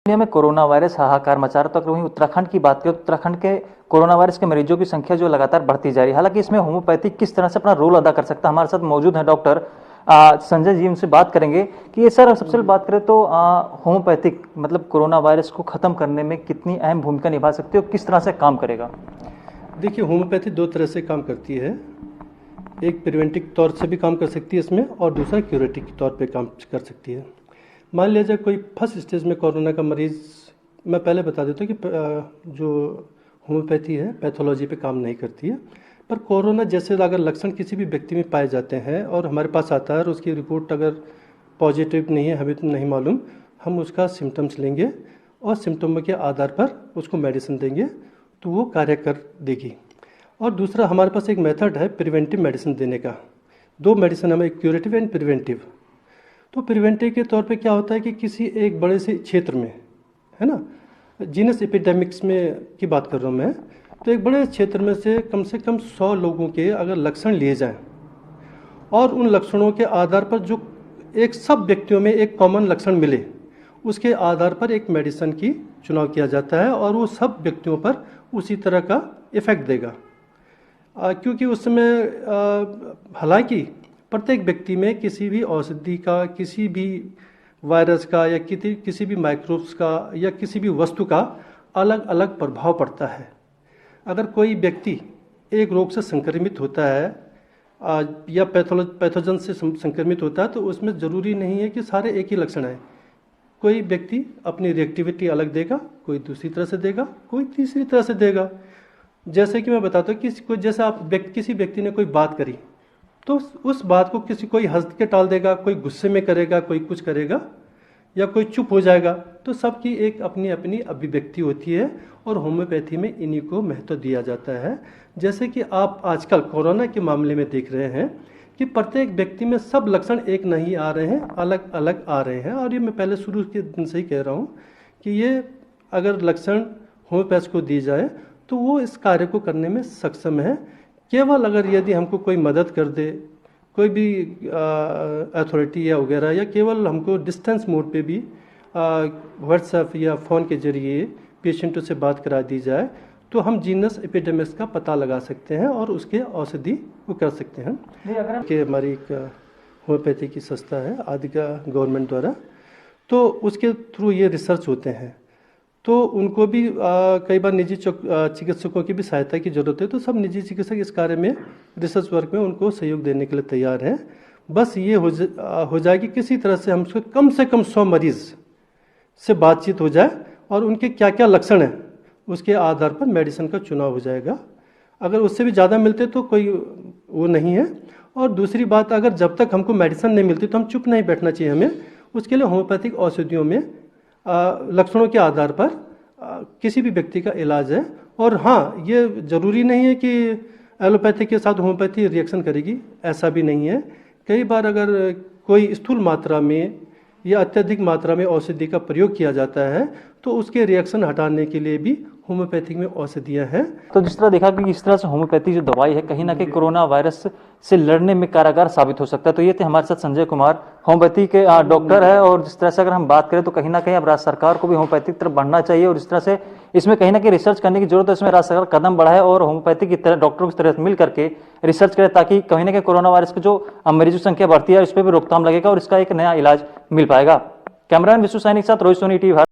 दुनिया में corona virus हाहाकार मचा रहा, तो वहीं उत्तराखंड की बात करें तो उत्तराखंड के कोरोना वायरस के मरीजों की संख्या जो लगातार बढ़ती जा रही है। हालांकि इसमें होम्योपैथी किस तरह से अपना रोल अदा कर सकता है, हमारे साथ मौजूद है डॉक्टर संजय जी, उनसे बात करेंगे कि ये सर सबसे पहले बात करें तो होम्योपैथिक मतलब कोरोना वायरस को खत्म करने में कितनी अहम भूमिका निभा सकती है और किस तरह से काम करेगा। देखिए, होम्योपैथी दो तरह से काम करती है। एक प्रिवेंटिव तौर से भी काम कर सकती है इसमें, और दूसरा क्यूरेटिव के तौर पे काम कर सकती है। मान लिया जाए कोई फर्स्ट स्टेज में कोरोना का मरीज़, मैं पहले बता देता हूँ कि जो होम्योपैथी है पैथोलॉजी पे काम नहीं करती है, पर कोरोना जैसे अगर लक्षण किसी भी व्यक्ति में पाए जाते हैं और हमारे पास आता है और उसकी रिपोर्ट अगर पॉजिटिव नहीं है, हमें तो नहीं मालूम, हम उसका सिम्टम्स लेंगे और सिम्टम के आधार पर उसको मेडिसिन देंगे तो वो कार्य कर देगी। और दूसरा हमारे पास एक मेथड है प्रिवेंटिव मेडिसिन देने का। दो मेडिसिन हमें, क्यूरेटिव एंड प्रिवेंटिव। तो प्रिवेंटिव के तौर पे क्या होता है कि किसी एक बड़े से क्षेत्र में, है ना, जीनस एपिडेमिक्स में की बात कर रहा हूँ मैं, तो एक बड़े क्षेत्र में से कम 100 लोगों के अगर लक्षण लिए जाएं और उन लक्षणों के आधार पर जो एक सब व्यक्तियों में एक कॉमन लक्षण मिले, उसके आधार पर एक मेडिसिन की चुनाव किया जाता है और वो सब व्यक्तियों पर उसी तरह का इफेक्ट देगा। क्योंकि उस समय हालांकि प्रत्येक व्यक्ति में किसी भी औषधि का, किसी भी वायरस का या किसी भी माइक्रोब्स का या किसी भी वस्तु का अलग अलग प्रभाव पड़ता है। अगर कोई व्यक्ति एक रोग से संक्रमित होता है या पैथोजन से संक्रमित होता है तो उसमें ज़रूरी नहीं है कि सारे एक ही लक्षण है। कोई व्यक्ति अपनी रिएक्टिविटी अलग देगा, कोई दूसरी तरह से देगा, कोई तीसरी तरह से देगा। जैसे कि मैं बताता हूँ कि जैसे आप किसी व्यक्ति ने कोई बात करी तो उस बात को कोई हंस के टाल देगा, कोई गुस्से में करेगा, कोई कुछ करेगा या कोई चुप हो जाएगा। तो सबकी एक अपनी अपनी अभिव्यक्ति होती है और होम्योपैथी में इन्हीं को महत्व दिया जाता है। जैसे कि आप आजकल कोरोना के मामले में देख रहे हैं कि प्रत्येक व्यक्ति में सब लक्षण एक नहीं आ रहे हैं, अलग अलग आ रहे हैं। और ये मैं पहले शुरू के दिन से ही कह रहा हूँ कि ये अगर लक्षण होम्योपैथ को दी जाए तो वो इस कार्य को करने में सक्षम है। केवल अगर यदि हमको कोई मदद कर दे, कोई भी अथॉरिटी या वगैरह, या केवल हमको डिस्टेंस मोड पे भी व्हाट्सएप या फ़ोन के जरिए पेशेंटों से बात करा दी जाए तो हम जीनस एपिडेमिक्स का पता लगा सकते हैं और उसके औषधि वो कर सकते हैं। कि हमारी एक होम्योपैथी की संस्था है आदिका गवर्नमेंट द्वारा, तो उसके थ्रू ये रिसर्च होते हैं। तो उनको भी कई बार निजी चिकित्सकों की भी सहायता की ज़रूरत है, तो सब निजी चिकित्सक इस कार्य में, रिसर्च वर्क में उनको सहयोग देने के लिए तैयार हैं। बस ये हो जाए कि किसी तरह से हमसे कम 100 मरीज़ से बातचीत हो जाए और उनके क्या क्या लक्षण हैं उसके आधार पर मेडिसिन का चुनाव हो जाएगा। अगर उससे भी ज़्यादा मिलते तो कोई वो नहीं है। और दूसरी बात, अगर जब तक हमको मेडिसिन नहीं मिलती तो हम चुप नहीं बैठना चाहिए हमें। उसके लिए होम्योपैथिक औषधियों में लक्षणों के आधार पर किसी भी व्यक्ति का इलाज है। और हाँ, ये ज़रूरी नहीं है कि एलोपैथी के साथ होम्योपैथी रिएक्शन करेगी, ऐसा भी नहीं है। कई बार अगर कोई स्थूल मात्रा में या अत्यधिक मात्रा में औषधि का प्रयोग किया जाता है तो उसके रिएक्शन हटाने के लिए भी होम्योपैथिक में औषधियाँ हैं। तो जिस तरह देखा कि इस तरह से होम्योपैथी जो दवाई है कहीं ना कहीं कोरोना वायरस से लड़ने में कारगर साबित हो सकता है। तो ये थे हमारे साथ संजय कुमार, होम्योपैथी के डॉक्टर है। और जिस तरह से अगर हम बात करें तो कहीं ना कहीं अब राज्य सरकार को भी होम्योपैथी की तरफ बढ़ना चाहिए और इस तरह से इसमें कहीं ना कहीं रिसर्च करने की जरूरत है। इसमें राज्य सरकार कदम बढ़ाए और होम्योपैथी की तरह डॉक्टरों की तरह मिल करके रिसर्च करे ताकि कहीं ना कहीं कोरोना वायरस की जो मरीजों की संख्या बढ़ती है इस पर भी रोकथाम लगेगा और इसका एक नया इलाज मिल पाएगा। कैमरामैन विश्व सैनी के साथ रोहित सोनी, टीवी।